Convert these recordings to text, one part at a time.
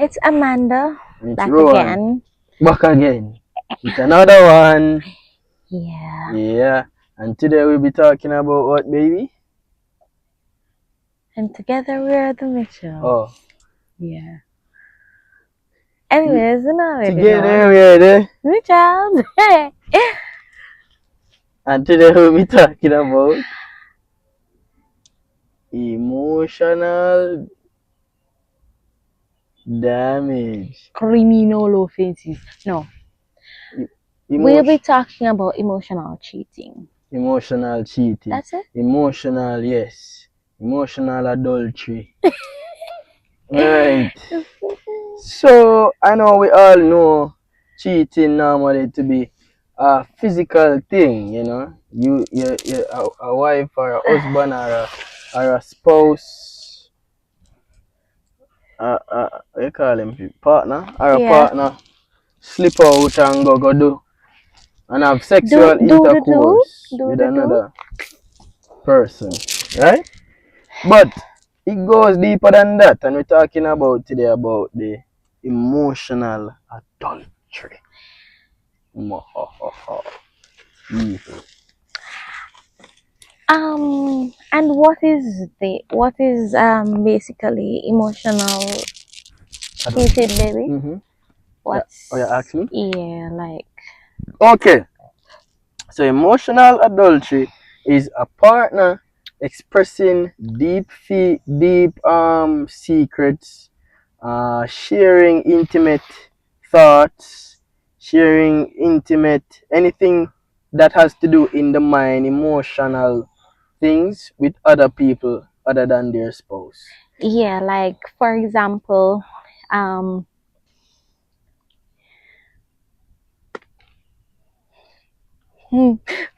It's Amanda It's back Rowan. again. Back again. It's another one. Yeah. Yeah. And today we'll be talking about what, baby? And together we are the Mitchell. Oh. Yeah. Anyways, you know it Together on. we're the Mitchell. and today we'll be talking about emotional damage. Criminal offenses. No. We'll be talking about emotional cheating. Emotional cheating. That's it? Emotional, yes. Emotional adultery. Right. So I know we all know cheating normally to be a physical thing, you know. You a wife or a husband or a spouse, what you call him, partner or a partner slip out and go do and have sexual intercourse with another person, right? But it goes deeper than that, and we're talking about today about the emotional adultery. And what is basically emotional cheating, baby? Mm-hmm. What's Oh, you ask me? yeah, like Okay. So emotional adultery is a partner expressing deep secrets, sharing intimate thoughts, sharing intimate anything that has to do in the mind, emotional things with other people other than their spouse. yeah, like for example,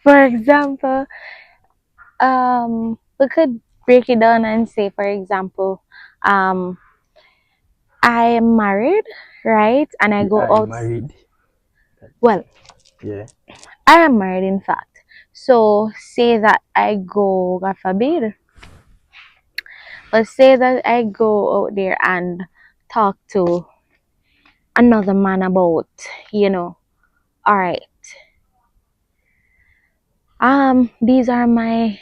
for example, we could break it down and say, for example, I am married, right? And I go out. Married. Well, Yeah. I am married, in fact. So say that I go, God forbid, but say that I go out there and talk to another man about, all right, these are my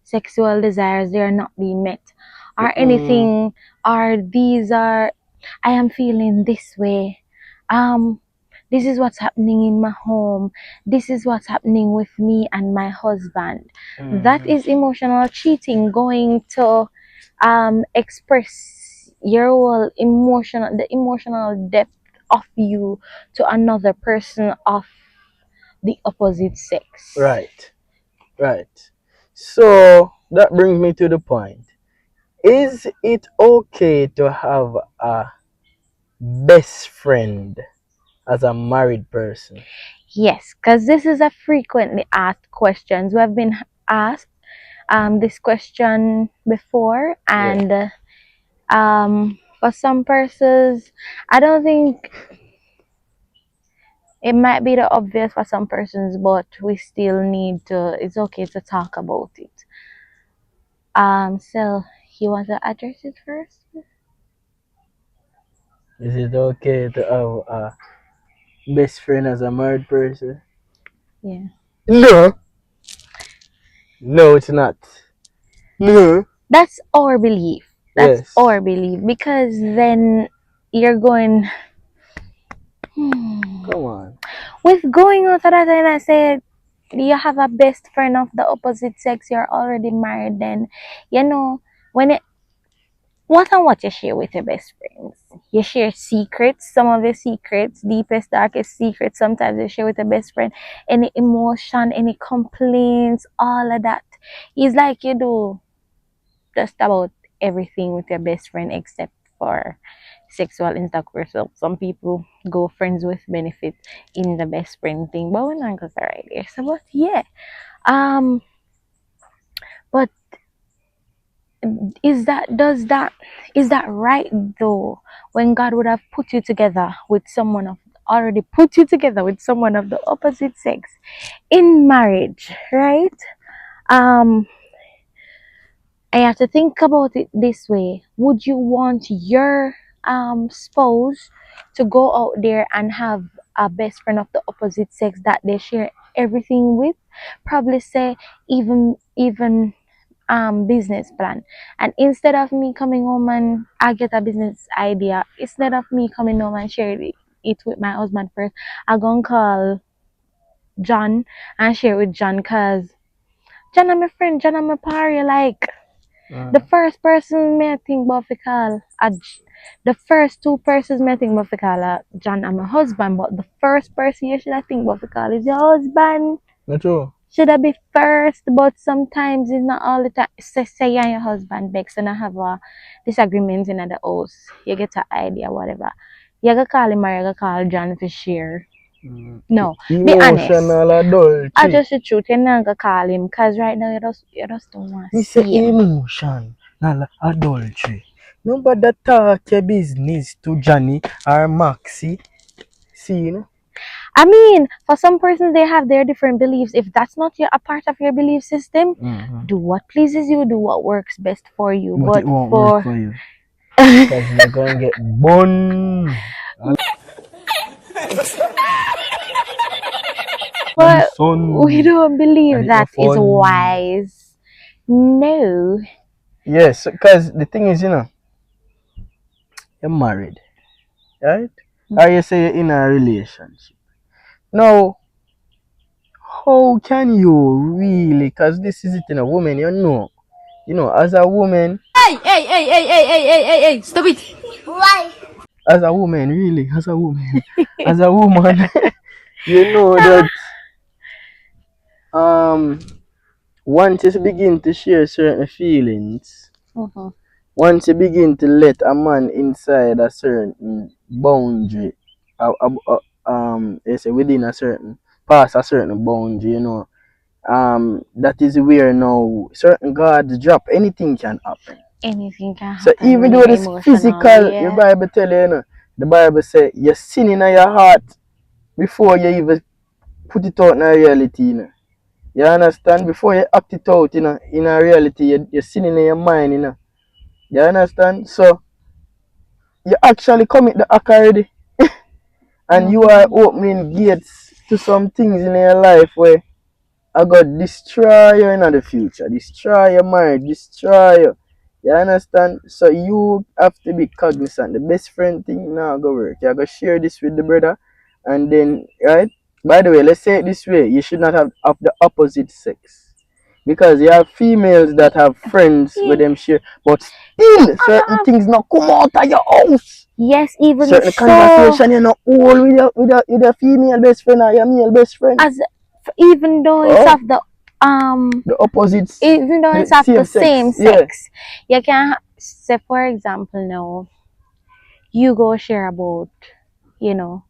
sexual desires, they are not being met, or anything, or these are, I am feeling this way, this is what's happening in my home, this is what's happening with me and my husband. That is emotional cheating, going to express your whole the emotional depth of you to another person of the opposite sex. Right. So that brings me to the point. Is it okay to have a best friend as a married person? Yes, because this is a frequently asked questions. We have been asked this question before, and for some persons, I don't think it might be the obvious for some persons, but we still need to. It's okay to talk about it. So you want to address it first? Is it okay to have a best friend as a married person? Yeah. No. No, it's not. No. That's our belief. That's Yes. our belief, because then you're going. Come on. With going out of that, and I said, you have a best friend of the opposite sex, you're already married, then, when it, what you share with your best friends? You share secrets, some of your secrets, deepest, darkest secrets, sometimes you share with your best friend. Any emotion, any complaints, all of that. It's like you do just about everything with your best friend except for sexual intercourse. So some people go friends with benefit in the best friend thing, but we're not gonna right there. So but yeah. Um but is that right though, when God would have put you together with someone of already put you together with someone of the opposite sex in marriage, right? um I have to think about it this way. Would you want your spouse to go out there and have a best friend of the opposite sex that they share everything with. Probably say even business plan. And instead of me coming home and I get a business idea, instead of me coming home and sharing it with my husband first, I gonna call John and share with John cause John and my friend, John and my party, like the first person may think about to call the first two persons may think about to call John and my husband, but the first person you should think about to call is your husband. Not true. Should I be first? But sometimes it's not all the time. Say you and your husband begs and I have a disagreement in the house. You get an idea, whatever. You gotta call him or you gotta call John for share. No, be honest. Emotional adultery. I just the truth, you're not gonna call him because right now you just don't want to Me see say him. emotional adultery. Nobody talk your business to Johnny or Maxie. See, you know? I mean, for some persons they have their different beliefs. If that's not a part of your belief system, do what pleases you, do what works best for you. But it won't work for you. Because you're going to get bun. But Son, we don't believe and it that no is fun. wise. No. Yes, because the thing is, you know, you're married, right? Or you say you're in a relationship. Now, how can you really, because this is it in a woman, you know, as a woman, Hey, stop it. Why? as a woman, really, as a woman, as a woman, you know that once you begin to share certain feelings, once you begin to let a man inside a certain boundary, you say within a certain past a certain boundary, you know, that is where now certain gods drop. Anything can happen. Anything can So happen. even though this physical, yeah. your Bible tell you, you know, the Bible say you're sinning in your heart before you even put it out in a reality, you know. You understand? Before you act it out, you know, in a reality, you're sinning in your mind, you know. You understand? So you actually commit the act already. And you are opening gates to some things in your life where I got destroy you in the future, destroy your marriage, destroy you. You understand? So you have to be cognizant. The best friend thing now go work. You go share this with the brother, and then right. By the way, let's say it this way: you should not have of the opposite sex, because you have females that have friends with them share, but still certain things not come out of your house. Yes, even Certain so. conversation you not all with your female best friend or your male best friend. As even though it's of the opposites, even though it's of the same sex, you can say, for example, now you go share about, you know,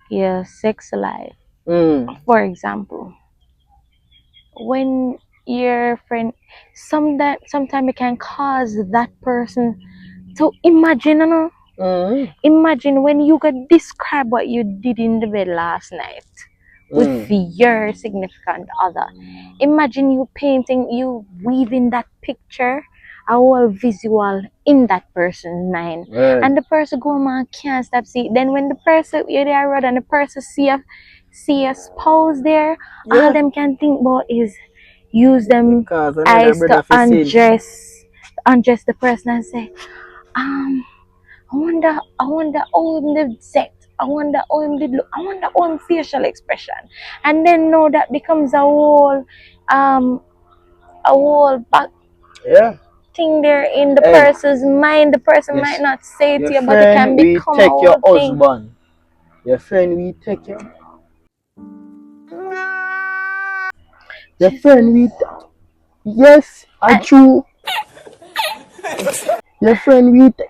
your sex life. For example, when your friend, sometimes it can cause that person to imagine, you know, imagine when you could describe what you did in the bed last night with your significant other. Imagine you painting, you weaving that picture, a whole visual in that person's mind. And the person go man can't stop see. Then when the person you're there road and the person see a spouse there, all them can think about is use them eyes to undress the person and say, I wonder how him did set. I wonder how him did look. I wonder how him facial expression. And then no, that becomes a whole back thing there in the person's mind. The person might not say it to you, but it can become a whole thing. Your friend we take your friend we yes, I true. Your friend we take.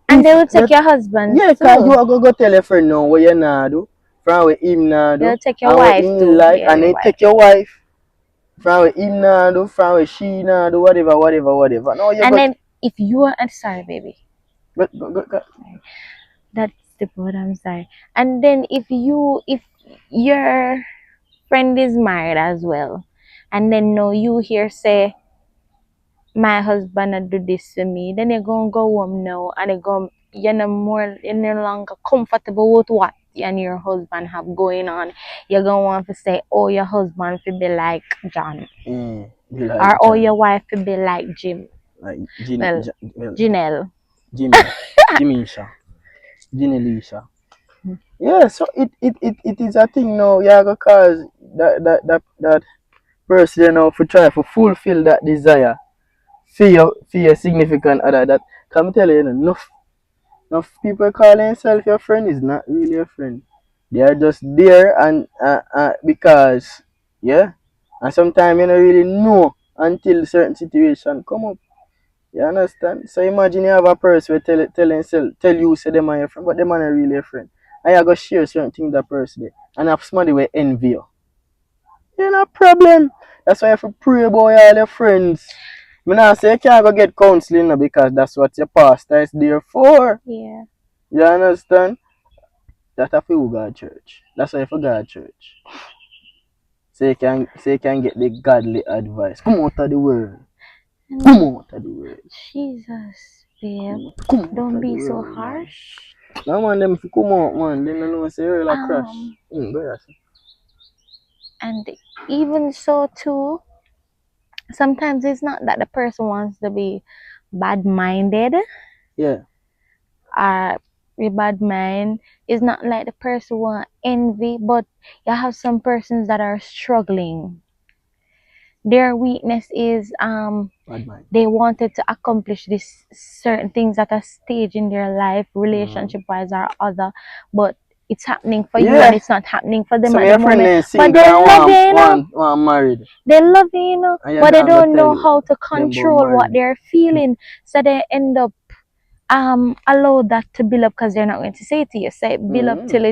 And they will take your husband. Yeah, because you are going to tell your friend now what you not do, from what him not do, they'll take your wife too. Like, and they take your wife, from what him not do, from what she not do, whatever. No, you and then if you are, I'm sorry, baby. Go. That's the part. I'm sorry. And then if your friend is married as well, and then no, you hear say, my husband do this to me, then you're gonna go home now and you're no longer comfortable with what you and your husband have going on, you're gonna want to say, oh, your husband should be like John. Be like Or oh, John. your wife should be like Jim. Like Well, Janelle. Jimisha. Ginelisa. Yeah, so it is a thing now, yeah, because that person, you know, for try to fulfill that desire for your significant other, that come tell you, you know, enough people calling themselves your friend is not really a friend. They are just there and because yeah, and sometimes you don't really know until certain situation come up. You understand? So imagine you have a person who tell you say them are your friend, but them are not really a friend. And you go share certain things with that person there. And have somebody will envy you. You no problem. That's why you have to pray about all your friends. I not say you can't go get counseling now because that's what your pastor is there for. Yeah. You understand? That's why you go to church. That's why you go to church. So you can get the godly advice. Come out of the world. Come out of the world. Jesus, babe. Come Don't out be of the so world, man. harsh. No man, them if you come out, man, they don't know say you're like crash. Go ahead. And even so too, sometimes it's not that the person wants to be bad-minded Yeah. or be bad mind. It's not like the person want envy, but you have some persons that are struggling. Their weakness is Bad mind. they wanted to accomplish this certain things at a stage in their life, relationship wise or other, but it's happening for you Yeah. and it's not happening for them So at my the friend moment. then But single they and love you, you know. want married. They love you, you know, And you but they don't don't tell know you how to them about control what married. they're feeling. So they end up allow that to build up because they're not going to say it to you. Say build up till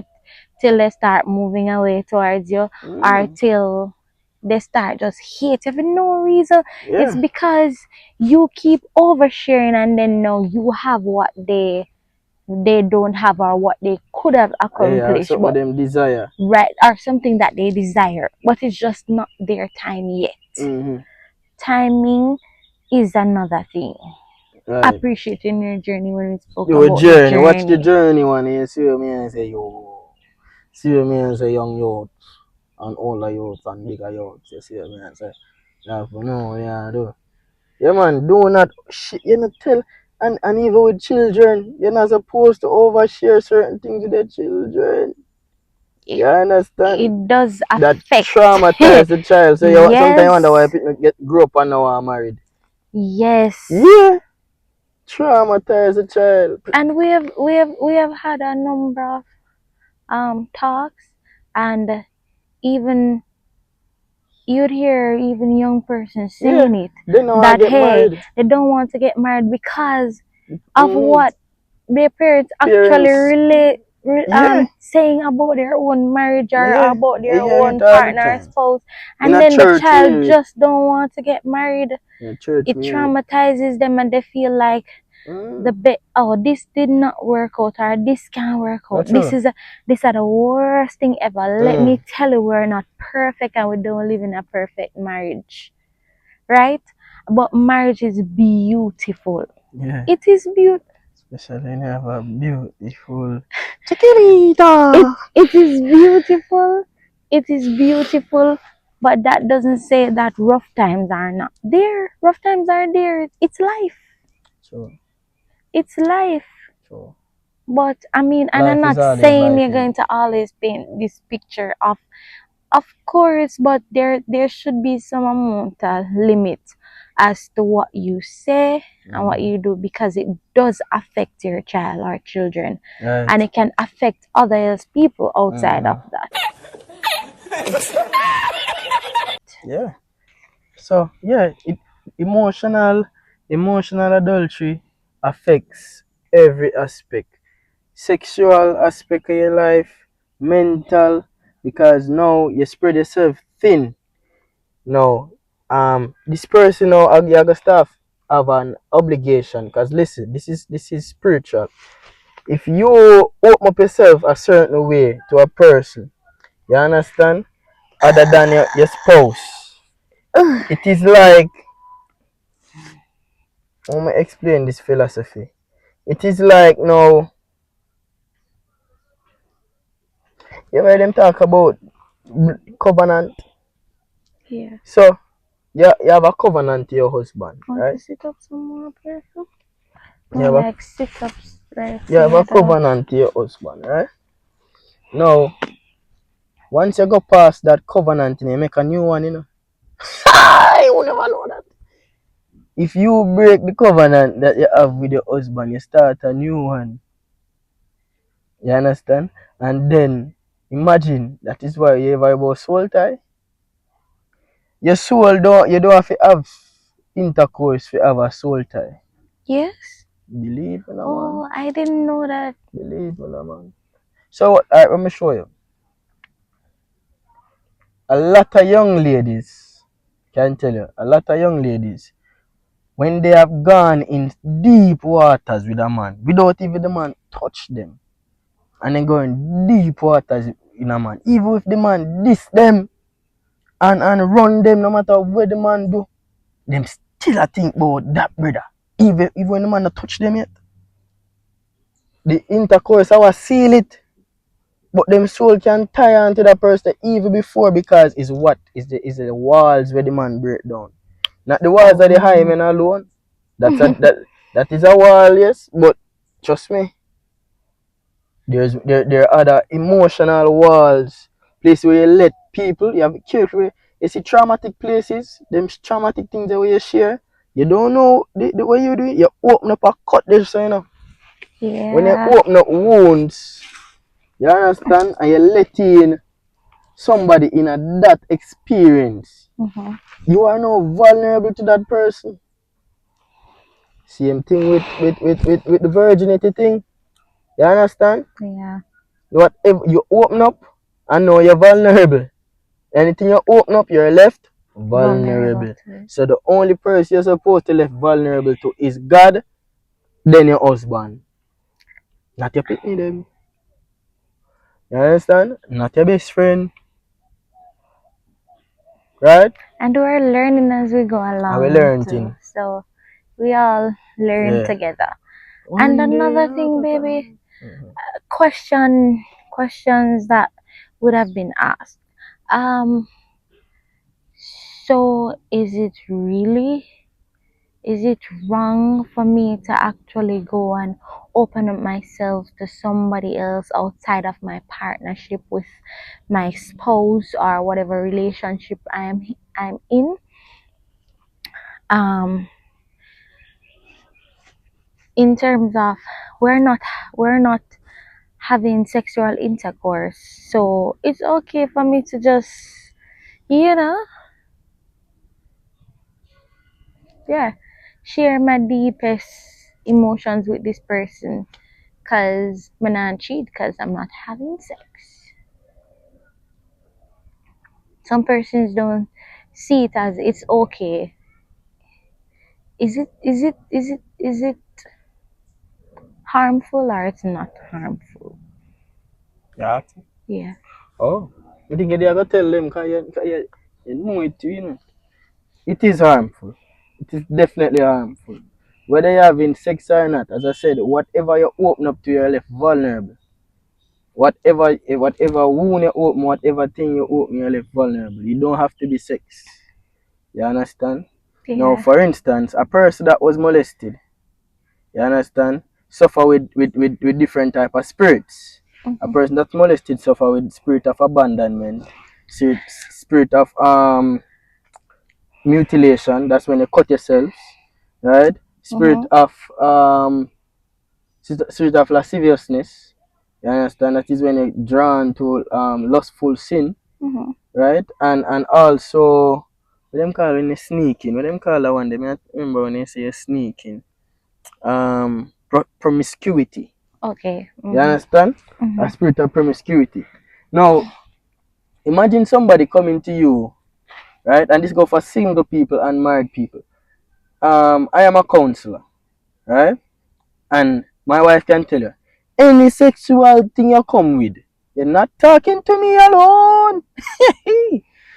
they start moving away towards you or till they start just hate you for no reason. Yeah. It's because you keep oversharing and then now you have what they don't have or what they could have accomplished, so what them desire. right, or something that they desire, but it's just not their time yet. Timing is another thing. Right. Appreciating your journey when we spoke Your about journey. the journey. Watch the journey one. You see what me and say yo. See what me and say young youth and older youth and bigger youth. You see what me and say. Yeah, for no, yeah, do. Yeah man, do not you not tell and even with children, you're not supposed to overshare certain things with the children. You understand? It does That affect. traumatize the child. So Yes. sometimes you wonder why people grow up and now are married. Yes. Yeah. Traumatize the child. And we have had a number of talks, and even you'd hear even young persons saying it They know that get hey, married. they don't want to get married because of what their parents actually saying about their own marriage or about their own partner, spouse, and then the child just don't want to get married. It traumatizes them and they feel like this did not work out or this can't work out. These are the worst thing ever. Let me tell you, we're not perfect and we don't live in a perfect marriage, right? But marriage is beautiful. Yeah. It is beautiful. Especially when you have a beautiful chiquitita. It is beautiful. It is beautiful. But that doesn't say that rough times are not there. Rough times are there. It's life. Sure. It's life. Sure. But I mean, and I'm not saying you're going to always paint this picture of course, but there should be some amount of limit as to what you say and what you do, because it does affect your child or children, and it can affect other people outside of that. Yeah. So yeah, emotional adultery affects every aspect. Sexual aspect of your life, mental, because now you spread yourself thin. Now, this person now Agiaga staff have an obligation, because listen, this is spiritual. If you open up yourself a certain way to a person, you understand, other than your spouse, it is like, how am I explain this philosophy? It is like now, you heard them talk about covenant. Yeah. So you have a covenant to your husband, Want right? to sit up some more, person? You No, have like sit up, like you have say a I don't. covenant to your husband, right? Now, once you go past that covenant, you make a new one, you know. I will never know that. If you break the covenant that you have with your husband, you start a new one. You understand? And then imagine that is why you ever about soul tie. Your soul you don't have to have intercourse to have a soul tie. Yes. Believe me, man. Oh, I didn't know that. Believe me, man. So alright, let me show you. A lot of young ladies can tell you, a lot of young ladies, when they have gone in deep waters with a man, without even the man touch them, and then go in deep waters in a man, even if the man diss them and run them, no matter what the man do, them still a think about that brother. Even when the man not touch them yet. The intercourse I was seal it. But them soul can tie on to that person even before because it's what? Is the walls where the man break down. Not the walls of the high men alone. That is a wall, yes. But trust me, there are other emotional walls. Places where you let people, you have to be careful. You see traumatic places, them traumatic things that you share. You don't know the way you do it, you open up a cut there, so you know. When you Yeah. open up wounds, you understand, and you let in somebody in that experience, Mm-hmm. you are now vulnerable to that person. Same thing with the virginity thing. You understand? Yeah. Whatever you open up and now you're vulnerable. Anything you open up, you're left Vulnerable vulnerable. to it. So the only person you're supposed to left vulnerable to is God, then your husband. Not your pitney them. You understand? Not your best friend. Right? And we're learning as we go I will along learn too. thing. So we all learn Yeah. together. And One day another out thing, of baby, time. questions that would have been asked. Um, so is it wrong for me to actually go and open up myself to somebody else outside of my partnership with my spouse or whatever relationship I'm in? Um, in terms of we're not having sexual intercourse, so it's okay for me to just, you know, yeah, share my deepest emotions with this person because I'm not cheat because I'm not having sex. Some persons don't see it as it's okay. Is it harmful or it's not harmful? Yeah. Yeah. Oh. I think you have to tell them because you know it, you know. It is harmful. It is definitely harmful. Whether you're having sex or not, as I said, whatever you open up to, you're left vulnerable. Whatever wound you open, whatever thing you open, you're left vulnerable. You don't have to be sex. You understand? Now, Yeah. for instance, a person that was molested, you understand, suffer with different type of spirits. A Mm-hmm. person that's molested suffer with spirit of abandonment, spirit of mutilation. That's when you cut yourself, right? Spirit Mm-hmm. of spirit of lasciviousness. You understand? That is when you're drawn to lustful sin, Mm-hmm. right? And also what them call when you sneaking. What them call that one? Them I remember when they say you're sneaking. Promiscuity. Okay. You Mm-hmm. understand? Mm-hmm. A spirit of promiscuity. Now, imagine somebody coming to you, right? And this go for single people and married people. I am a counselor, right? And my wife can tell you, any sexual thing you come with, you're not talking to me alone.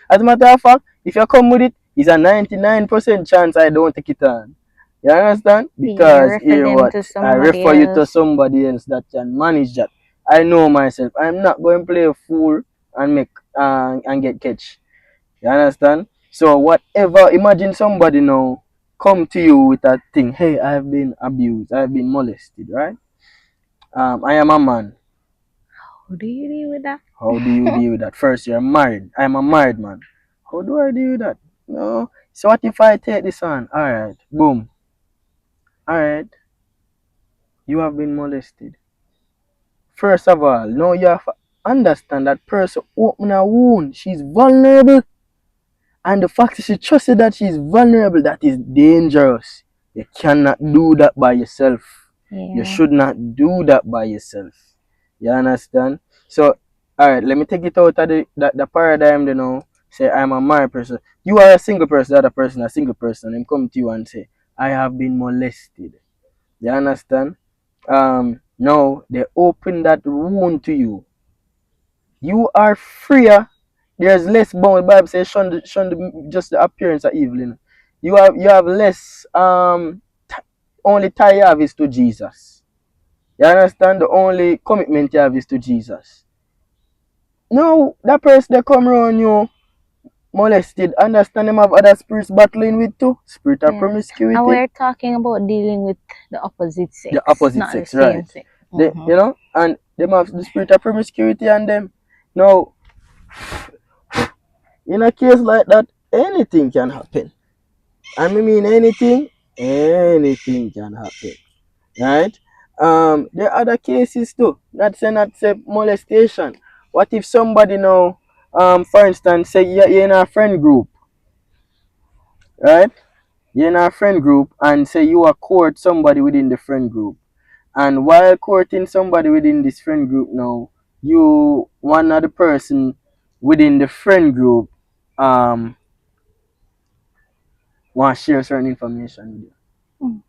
As a matter of fact, if you come with it, it's a 99% chance I don't take it on. You understand? You Because refer here them what? to I somebody refer you to else. somebody else that can manage that. I know myself. I'm not going to play a fool and make and get catch. You understand? So whatever, imagine somebody now come to you with that thing. Hey, I've been abused. I've been molested. Right? I am a man. How do you deal with that? How do you deal with that? First, you're married. I'm a married man. How do I deal with that? No. So what if I take this on? All right. Boom. All right. You have been molested. First of all, now you have to understand that person open a wound. She's vulnerable. And the fact that she trusted that she's vulnerable, that is dangerous. You cannot do that by yourself. You Yeah. should not do that by yourself. You understand? So, alright, let me take it out of the paradigm, you know. Say, I'm a married person. You are a single person, the other person, a single person. And come to you and say, I have been molested. You understand? Now, they open that wound to you. You are freer. There's less bound. The Bible says, just the appearance of evil. You know? You have less only tie you have is to Jesus. You understand? The only commitment you have is to Jesus. No, that person that come around you molested, understand them have other spirits battling with too. Spirit of Yes. promiscuity. And we're talking about dealing with the opposite sex. The opposite not sex, the same right. sex. They, you know, and them have the spirit of promiscuity and them. Now, in a case like that, anything can happen. I mean anything can happen. Right? There are other cases too. Not say molestation. What if somebody now, for instance, say you're in a friend group, right? You're in a friend group and say you are court somebody within the friend group. And while courting somebody within this friend group now, you one other person within the friend group want to share certain information with you.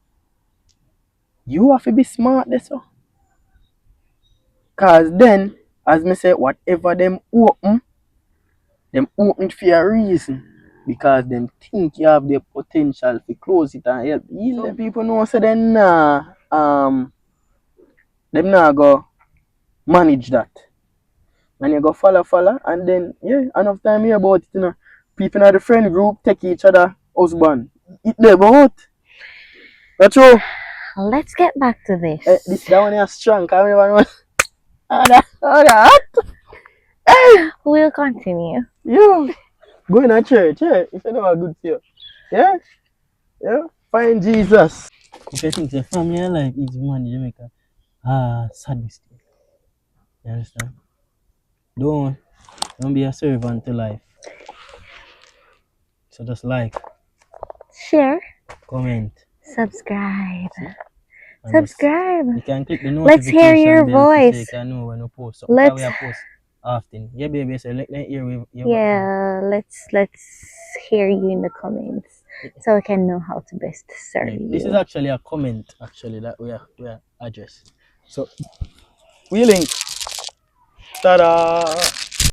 You have to be smart there, so. Cause then, as me say, whatever them open it for a reason. Because them think you have the potential to close it and help heal them. Some people know say them nah go manage that. And you go follow, and then enough time hear about it, you know. People in the friend group take each other husband. It there about. That's true. Let's get back to this. That one is strong, cause everyone that. We'll continue. You go in a church, if you know a good fear. Yeah? Find Jesus. If you think the family and life is man in Jamaica, sad mistake. You understand? Don't be a servant to life. So just like, Share, comment, subscribe. and Subscribe. you can click the Let's notification hear your bell voice. so you can know when we post. So Let's we post often. Yeah, baby. So let hear yeah, let's hear you in the comments so we can know how to best serve you. This is actually a comment that we are addressed. So we link. Ta-da!